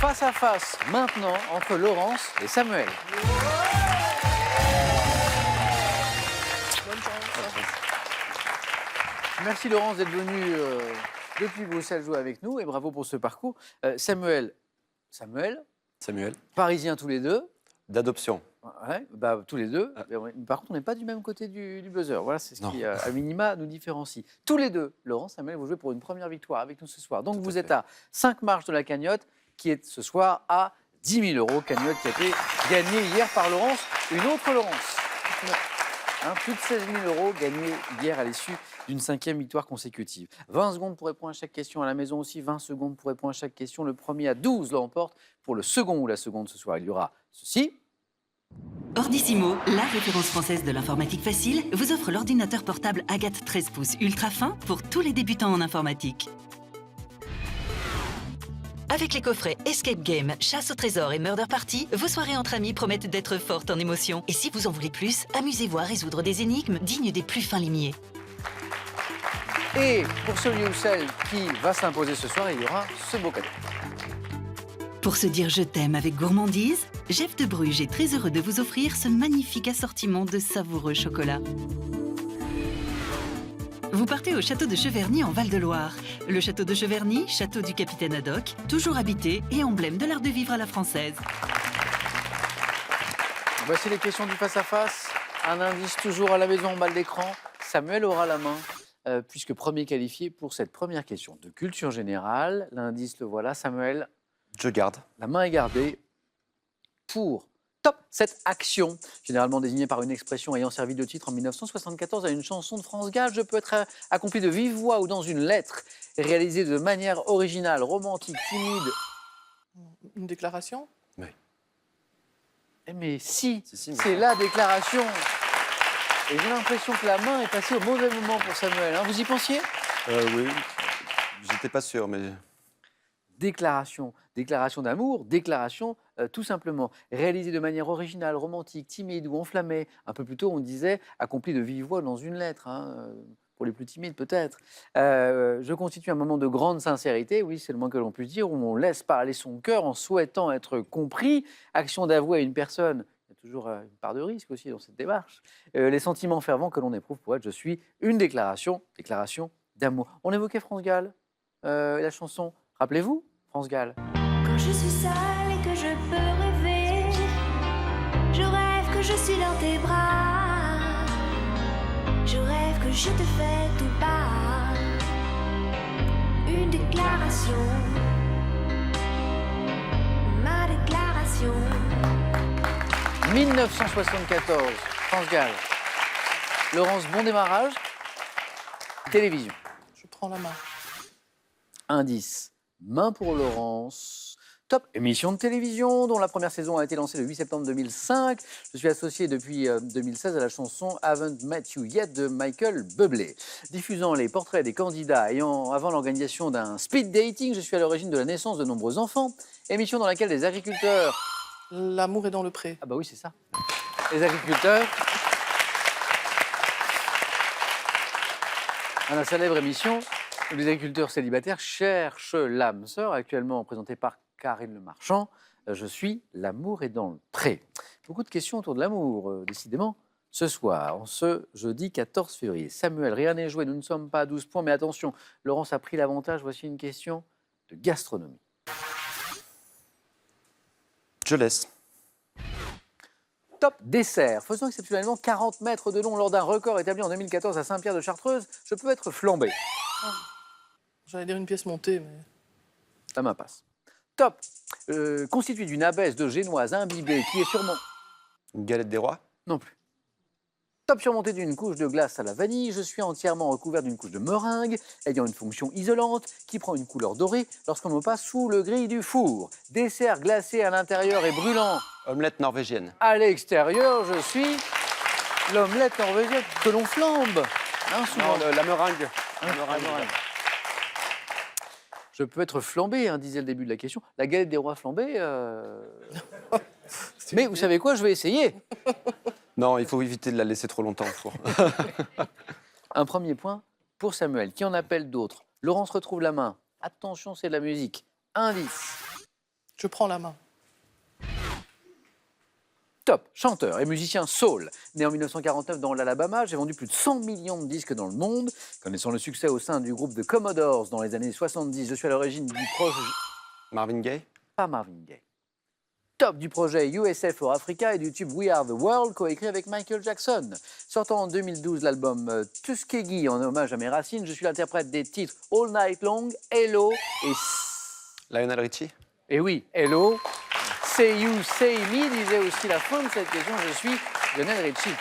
face à face maintenant entre Laurence et Samuel. Merci Laurence d'être venue depuis Bruxelles jouer avec nous et bravo pour ce parcours. Samuel, Parisiens tous les deux. D'adoption. Ouais, bah, tous les deux. Par contre, on n'est pas du même côté du buzzer. Voilà, c'est ce qui, à minima, nous différencie. Tous les deux, Laurence, Samuel, vous jouez pour une première victoire avec nous ce soir. Donc, vous êtes à 5 marches de la cagnotte, qui est ce soir à 10 000 €. Cagnotte qui a été gagnée hier par Laurence, une autre Laurence. Plus de 16 000 € gagnés hier à l'issue d'une 5e victoire consécutive. 20 secondes pour répondre à chaque question à la maison aussi, 20 secondes pour répondre à chaque question. Le premier à 12 l'emporte. Pour le second ou la seconde ce soir, il y aura ceci. Ordissimo, la référence française de l'informatique facile, vous offre l'ordinateur portable Agathe 13 pouces ultra fin pour tous les débutants en informatique. Avec les coffrets Escape Game, Chasse au trésor et Murder Party, vos soirées entre amis promettent d'être fortes en émotions. Et si vous en voulez plus, amusez-vous à résoudre des énigmes dignes des plus fins limiers. Et pour celui ou celle qui va s'imposer ce soir, il y aura ce beau cadeau. Pour se dire je t'aime avec gourmandise, Jeff de Bruges est très heureux de vous offrir ce magnifique assortiment de savoureux chocolats. Vous partez au château de Cheverny en Val-de-Loire. Le château de Cheverny, château du capitaine Haddock, toujours habité et emblème de l'art de vivre à la française. Voici les questions du face-à-face. Un indice toujours à la maison en bas de l'écran. Samuel aura la main, puisque premier qualifié pour cette première question de culture générale. L'indice, le voilà. Samuel, Je garde. la main est gardée pour top, cette action, généralement désignée par une expression ayant servi de titre en 1974 à une chanson de France Gall. Je peux être accompli de vive voix ou dans une lettre, réalisée de manière originale, romantique, timide. Une déclaration? Oui. Mais si, Si, c'est la déclaration. Et j'ai l'impression que la main est passée au mauvais moment pour Samuel. Vous y pensiez? Oui, j'étais pas sûr, mais... Déclaration, déclaration d'amour, déclaration tout simplement réalisée de manière originale, romantique, timide ou enflammée. Un peu plus tôt, on disait accomplie de vive voix dans une lettre, pour les plus timides peut-être. Je constitue un moment de grande sincérité, oui, c'est le moins que l'on puisse dire, où on laisse parler son cœur en souhaitant être compris. Action d'avouer à une personne, il y a toujours une part de risque aussi dans cette démarche. Les sentiments fervents que l'on éprouve pour être, je suis, une déclaration d'amour. On évoquait France Gall, la chanson. Rappelez-vous, France Gall. Quand je suis seule et que je peux rêver, je rêve que je suis dans tes bras. Je rêve que je te fais tout part. Une déclaration, ma déclaration. 1974, France Gall. Laurence, bon démarrage. Télévision. Je prends la main. Indice. Main pour Laurence. Top, émission de télévision dont la première saison a été lancée le 8 septembre 2005. Je suis associé depuis 2016 à la chanson Haven't Met You Yet de Michael Bublé. Diffusant les portraits des candidats avant l'organisation d'un speed dating, je suis à l'origine de la naissance de nombreux enfants. Émission dans laquelle les agriculteurs... L'amour est dans le pré. Ah bah oui, c'est ça. Les agriculteurs... À la célèbre émission... Les agriculteurs célibataires cherchent l'âme sœur, actuellement présentée par Karine Le Marchand. Je suis l'amour est dans le pré. Beaucoup de questions autour de l'amour, décidément, ce soir, en ce jeudi 14 février. Samuel, rien n'est joué, nous ne sommes pas à 12 points, mais attention, Laurence a pris l'avantage. Voici une question de gastronomie. Je laisse. Top dessert. Faisant exceptionnellement 40 mètres de long lors d'un record établi en 2014 à Saint-Pierre-de-Chartreuse, je peux être flambé. J'allais dire une pièce montée, mais... La main passe. Top. Constitué d'une abaisse de génoise imbibée qui est sûrement... Une galette des rois. Non plus. Top surmonté d'une couche de glace à la vanille, je suis entièrement recouvert d'une couche de meringue, ayant une fonction isolante qui prend une couleur dorée lorsqu'on me passe sous le gris du four. Dessert glacé à l'intérieur et brûlant. Omelette norvégienne. À l'extérieur, je suis l'omelette norvégienne que l'on flambe. Souvent. Non, la meringue. La meringue. Je peux être flambé, disait le début de la question. La galette des rois flambée... Mais vous savez quoi, je vais essayer. Non, il faut éviter de la laisser trop longtemps au four. Un premier point pour Samuel. Qui en appelle d'autres? Laurence retrouve la main. Attention, c'est de la musique. Indice. Je prends la main. Top, chanteur et musicien soul. Né en 1949 dans l'Alabama, j'ai vendu plus de 100 millions de disques dans le monde. Connaissant le succès au sein du groupe de Commodores dans les années 70, je suis à l'origine du projet... Marvin Gaye. Pas Marvin Gaye. Top du projet USF for Africa et du tube We Are the World, coécrit avec Michael Jackson. Sortant en 2012 l'album Tuskegee en hommage à mes racines, je suis l'interprète des titres All Night Long, Hello et... Lionel Richie. Et oui, Hello, Say You, Say Me, disait aussi la fin de cette question, je suis Lionel Richie.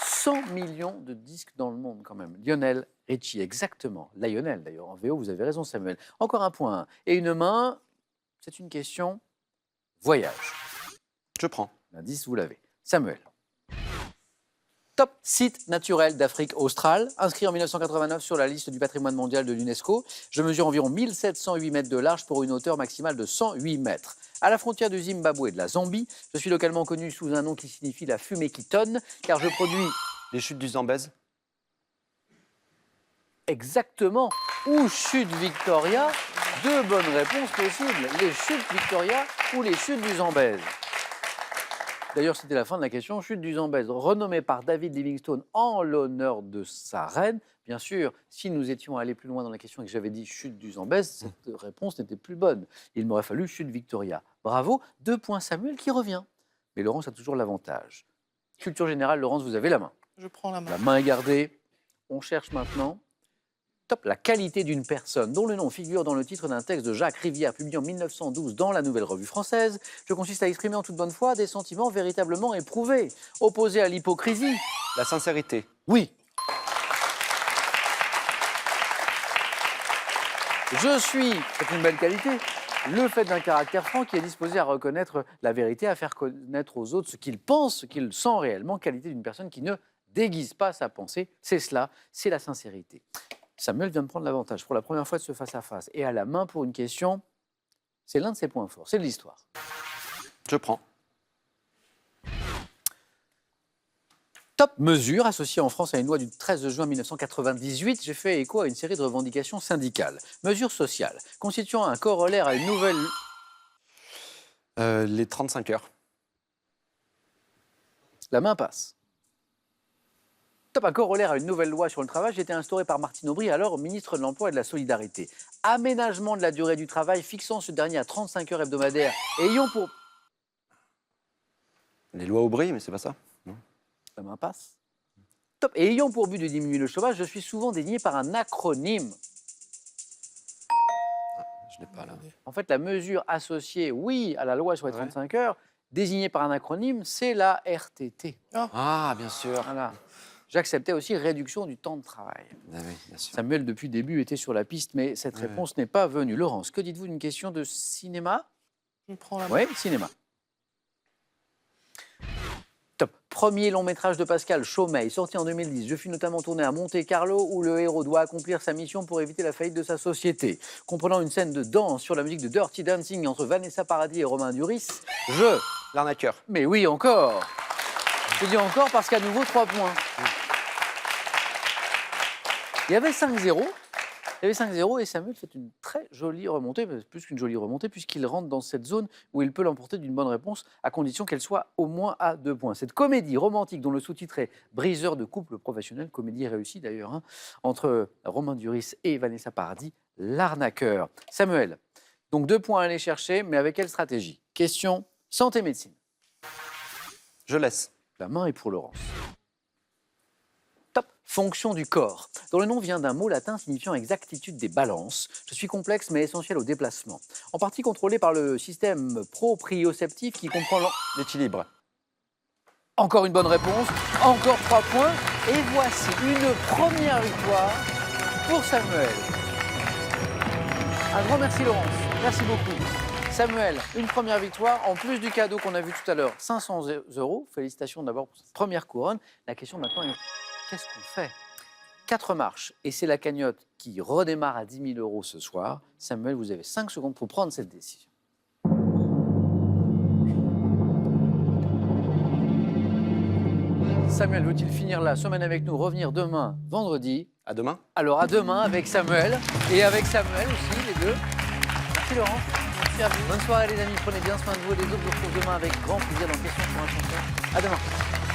100 millions de disques dans le monde quand même. Lionel Richie, exactement. Lionel d'ailleurs, en VO, vous avez raison Samuel. Encore un point. Et une main, c'est une question voyage. Je prends. L'indice, vous l'avez. Samuel. Top site naturel d'Afrique australe, inscrit en 1989 sur la liste du patrimoine mondial de l'UNESCO. Je mesure environ 1708 mètres de large pour une hauteur maximale de 108 mètres. À la frontière du Zimbabwe et de la Zambie, je suis localement connu sous un nom qui signifie la fumée qui tonne, car je produis Les chutes du Zambèze. exactement ou chute Victoria. Deux bonnes réponses possibles, les chutes Victoria ou les chutes du Zambèze. D'ailleurs, c'était la fin de la question. Chute du Zambèze, renommée par David Livingstone en l'honneur de sa reine. Bien sûr, si nous étions allés plus loin dans la question et que j'avais dit chute du Zambèze, cette réponse n'était plus bonne. Il m'aurait fallu chute Victoria. Bravo, 2 points Samuel qui revient. Mais Laurence a toujours l'avantage. Culture générale, Laurence, vous avez la main. Je prends la main. La main est gardée. On cherche maintenant. Top, la qualité d'une personne dont le nom figure dans le titre d'un texte de Jacques Rivière publié en 1912 dans la Nouvelle Revue Française. Je consiste à exprimer en toute bonne foi des sentiments véritablement éprouvés, opposés à l'hypocrisie. La sincérité. Oui. Je suis, c'est une belle qualité, le fait d'un caractère franc qui est disposé à reconnaître la vérité, à faire connaître aux autres ce qu'il pense, ce qu'il sent réellement, qualité d'une personne qui ne déguise pas sa pensée. C'est cela, c'est la sincérité. Samuel vient de prendre l'avantage pour la première fois de ce face-à-face. Et à la main pour une question, c'est l'un de ses points forts, c'est de l'histoire. Je prends. Top mesure associée en France à une loi du 13 juin 1998, j'ai fait écho à une série de revendications syndicales. Mesure sociale, constituant un corollaire à une nouvelle... Les 35 heures. La main passe. Top, un corollaire à une nouvelle loi sur le travail, qui a été instaurée par Martine Aubry, alors ministre de l'Emploi et de la Solidarité. Aménagement de la durée du travail, fixant ce dernier à 35 heures hebdomadaires, et ayant pour... Les lois Aubry, mais c'est pas ça. Non. La main passe. Top, et ayant pour but de diminuer le chômage, je suis souvent désigné par un acronyme. Je l'ai pas là. En fait, la mesure associée, oui, à la loi sur les 35 heures, désignée par un acronyme, c'est la RTT. Ah, bien sûr. Voilà. J'acceptais aussi réduction du temps de travail. Ah oui, bien sûr. Samuel, depuis le début, était sur la piste, mais cette réponse n'est pas venue. Laurence, que dites-vous d'une question de cinéma? Je prends la main. Oui, cinéma. Top. Premier long métrage de Pascal Chaumet, sorti en 2010. Je fus notamment tourné à Monte-Carlo, où le héros doit accomplir sa mission pour éviter la faillite de sa société. Comprenant une scène de danse sur la musique de Dirty Dancing entre Vanessa Paradis et Romain Duris, L'arnaqueur. Mais oui, encore. Je dis encore parce qu'à nouveau, 3 points. Il y avait 5-0. Il y avait 5-0 et Samuel fait une très jolie remontée, plus qu'une jolie remontée, puisqu'il rentre dans cette zone où il peut l'emporter d'une bonne réponse, à condition qu'elle soit au moins à 2 points. Cette comédie romantique dont le sous-titre est « Briseur de couple professionnel », comédie réussie d'ailleurs, hein, entre Romain Duris et Vanessa Paradis, l'arnaqueur. Samuel, donc 2 points à aller chercher, mais avec quelle stratégie? Question santé-médecine. Je laisse. La main est pour Laurence. Top. Fonction du corps, dont le nom vient d'un mot latin signifiant exactitude des balances. Je suis complexe mais essentiel au déplacement. En partie contrôlé par le système proprioceptif qui comprend L'équilibre. Encore une bonne réponse, encore 3 points. Et voici une première victoire pour Samuel. Un grand merci Laurence, merci beaucoup. Samuel, une première victoire, en plus du cadeau qu'on a vu tout à l'heure, 500 €. Félicitations d'abord pour cette première couronne. La question maintenant est, qu'est-ce qu'on fait? 4 marches, et c'est la cagnotte qui redémarre à 10 000 € ce soir. Samuel, vous avez 5 secondes pour prendre cette décision. Samuel veut-il finir la semaine avec nous, revenir demain, vendredi? À demain. Alors à demain avec Samuel, et avec Samuel aussi, les deux. Merci Laurent. Merci à vous. Bonne soirée les amis, prenez bien soin de vous et des autres. Je vous retrouve demain avec grand plaisir dans Questions pour un chanteur. À demain.